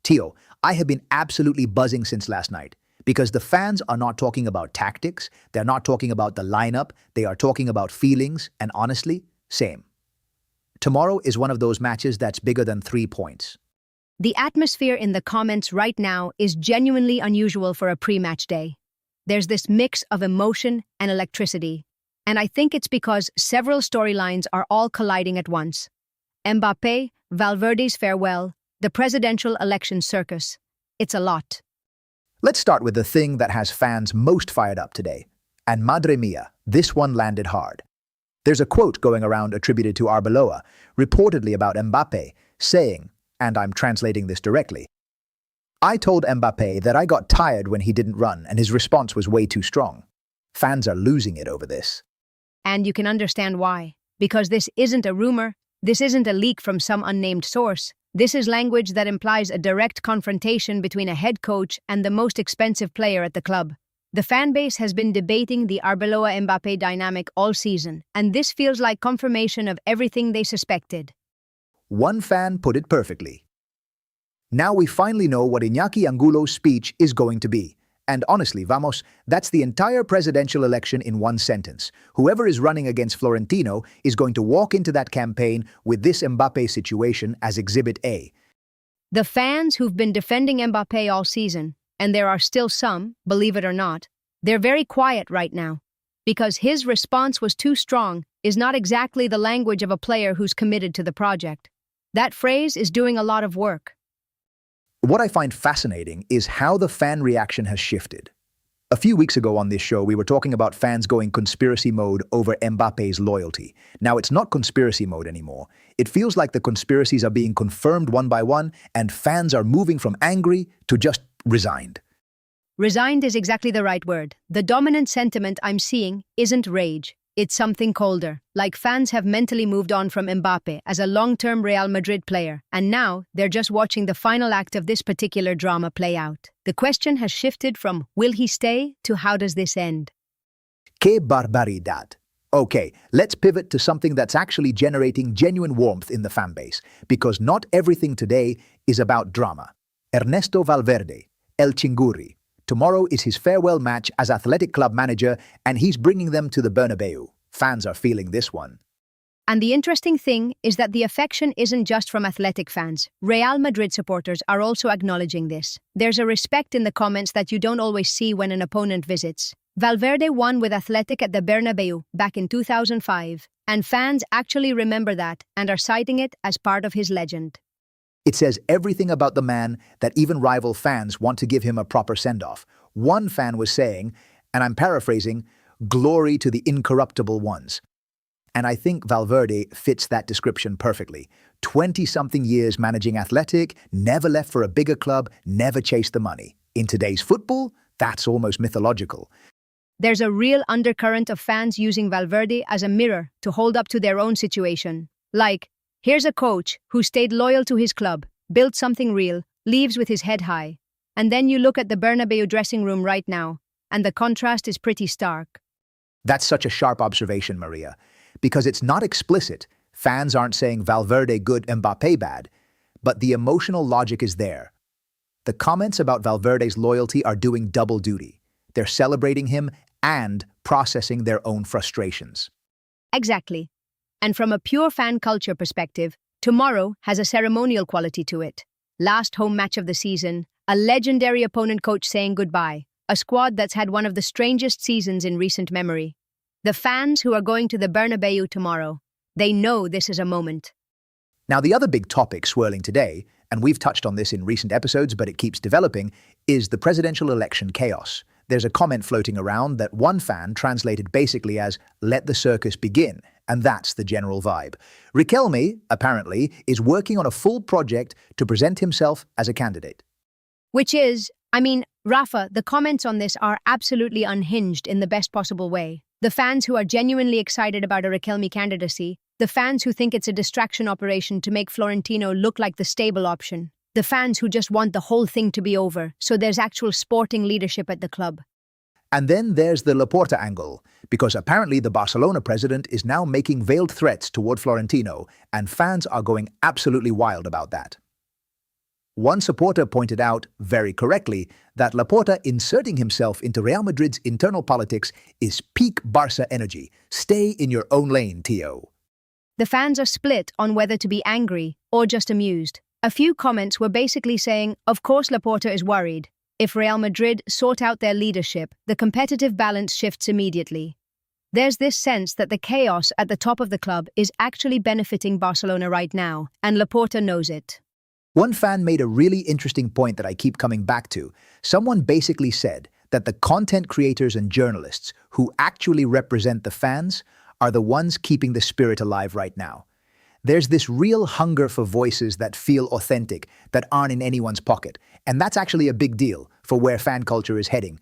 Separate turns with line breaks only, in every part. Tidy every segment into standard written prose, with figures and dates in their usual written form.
Tio, I have been absolutely buzzing since last night because the fans are not talking about tactics, they're not talking about the lineup, they are talking about feelings, and honestly, same. Tomorrow is one of those matches that's bigger than 3 points.
The atmosphere in the comments right now is genuinely unusual for a pre-match day. There's this mix of emotion and electricity, and I think it's because several storylines are all colliding at once. Mbappé, Valverde's farewell, the presidential election circus. It's a lot.
Let's start with the thing that has fans most fired up today. And Madre Mia, this one landed hard. There's a quote going around attributed to Arbeloa, reportedly about Mbappé, saying, and I'm translating this directly, "I told Mbappé that I got tired when he didn't run and his response was way too strong." Fans are losing it over this.
And you can understand why. Because this isn't a rumor, this isn't a leak from some unnamed source. This is language that implies a direct confrontation between a head coach and the most expensive player at the club. The fan base has been debating the Arbeloa-Mbappé dynamic all season, and this feels like confirmation of everything they suspected.
One fan put it perfectly. Now we finally know what Iñaki Angulo's speech is going to be. And honestly, vamos, that's the entire presidential election in one sentence. Whoever is running against Florentino is going to walk into that campaign with this Mbappé situation as Exhibit A.
The fans who've been defending Mbappé all season, and there are still some, believe it or not, they're very quiet right now. Because his response was too strong is not exactly the language of a player who's committed to the project. That phrase is doing a lot of work.
What I find fascinating is how the fan reaction has shifted. A few weeks ago on this show, we were talking about fans going conspiracy mode over Mbappe's loyalty. Now it's not conspiracy mode anymore. It feels like the conspiracies are being confirmed one by one, and fans are moving from angry to just resigned.
Resigned is exactly the right word. The dominant sentiment I'm seeing isn't rage. It's something colder, like fans have mentally moved on from Mbappé as a long-term Real Madrid player, and now they're just watching the final act of this particular drama play out. The question has shifted from will he stay to how does this end?
Que barbaridad. Okay, let's pivot to something that's actually generating genuine warmth in the fan base, because not everything today is about drama. Ernesto Valverde, El Chingurri. Tomorrow is his farewell match as Athletic Club manager, and he's bringing them to the Bernabéu. Fans are feeling this one.
And the interesting thing is that the affection isn't just from Athletic fans. Real Madrid supporters are also acknowledging this. There's a respect in the comments that you don't always see when an opponent visits. Valverde won with Athletic at the Bernabéu back in 2005, and fans actually remember that and are citing it as part of his legend.
It says everything about the man that even rival fans want to give him a proper send-off. One fan was saying, and I'm paraphrasing, "Glory to the incorruptible ones." And I think Valverde fits that description perfectly. 20-something years managing Athletic, never left for a bigger club, never chased the money. In today's football, that's almost mythological.
There's a real undercurrent of fans using Valverde as a mirror to hold up to their own situation. Like, here's a coach who stayed loyal to his club, built something real, leaves with his head high. And then you look at the Bernabéu dressing room right now, and the contrast is pretty stark.
That's such a sharp observation, Maria, because it's not explicit. Fans aren't saying Valverde good, Mbappé bad, but the emotional logic is there. The comments about Valverde's loyalty are doing double duty. They're celebrating him and processing their own frustrations.
Exactly. And from a pure fan culture perspective, tomorrow has a ceremonial quality to it. Last home match of the season, a legendary opponent coach saying goodbye, a squad that's had one of the strangest seasons in recent memory. The fans who are going to the Bernabéu tomorrow, they know this is a moment.
Now, the other big topic swirling today, and we've touched on this in recent episodes, but it keeps developing, is the presidential election chaos. There's a comment floating around that one fan translated basically as, "Let the circus begin," and that's the general vibe. Riquelme, apparently, is working on a full project to present himself as a candidate.
Which is, Rafa, the comments on this are absolutely unhinged in the best possible way. The fans who are genuinely excited about a Riquelme candidacy, the fans who think it's a distraction operation to make Florentino look like the stable option, the fans who just want the whole thing to be over, so there's actual sporting leadership at the club.
And then there's the Laporta angle, because apparently the Barcelona president is now making veiled threats toward Florentino, and fans are going absolutely wild about that. One supporter pointed out, very correctly, that Laporta inserting himself into Real Madrid's internal politics is peak Barca energy. Stay in your own lane, Tio.
The fans are split on whether to be angry or just amused. A few comments were basically saying, of course Laporta is worried. If Real Madrid sort out their leadership, the competitive balance shifts immediately. There's this sense that the chaos at the top of the club is actually benefiting Barcelona right now, and Laporta knows it.
One fan made a really interesting point that I keep coming back to. Someone basically said that the content creators and journalists who actually represent the fans are the ones keeping the spirit alive right now. There's this real hunger for voices that feel authentic, that aren't in anyone's pocket, and that's actually a big deal for where fan culture is heading.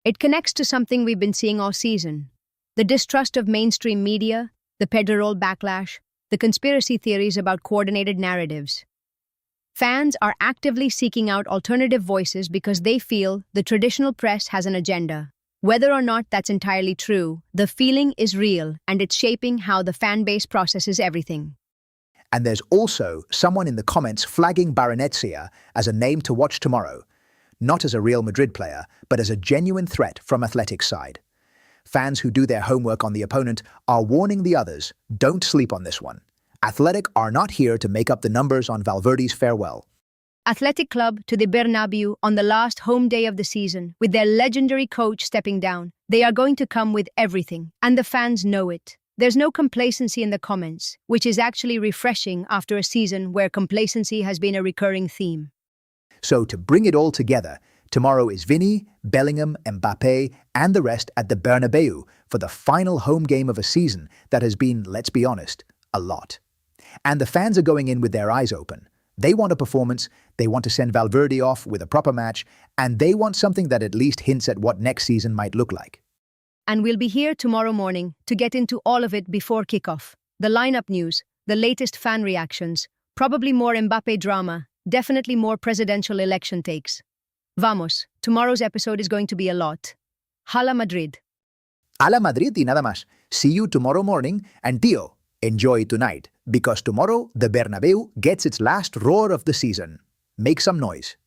It connects to something we've been seeing all season. The distrust of mainstream media, the Pedrerol backlash, the conspiracy theories about coordinated narratives. Fans are actively seeking out alternative voices because they feel the traditional press has an agenda. Whether or not that's entirely true, the feeling is real and it's shaping how the fan base processes everything.
And there's also someone in the comments flagging Barrenetxea as a name to watch tomorrow, not as a Real Madrid player, but as a genuine threat from Athletic's side. Fans who do their homework on the opponent are warning the others, don't sleep on this one. Athletic are not here to make up the numbers on Valverde's farewell.
Athletic Club to the Bernabéu on the last home day of the season, with their legendary coach stepping down. They are going to come with everything, and the fans know it. There's no complacency in the comments, which is actually refreshing after a season where complacency has been a recurring theme.
So to bring it all together, tomorrow is Vini, Bellingham, Mbappé, and the rest at the Bernabéu for the final home game of a season that has been, let's be honest, a lot. And the fans are going in with their eyes open. They want a performance, they want to send Valverde off with a proper match, and they want something that at least hints at what next season might look like.
And we'll be here tomorrow morning to get into all of it before kickoff. The lineup news, the latest fan reactions, probably more Mbappé drama, definitely more presidential election takes. Vamos, tomorrow's episode is going to be a lot. Hala Madrid.
Hala Madrid y nada más. See you tomorrow morning, and Tio, enjoy tonight, because tomorrow the Bernabéu gets its last roar of the season. Make some noise.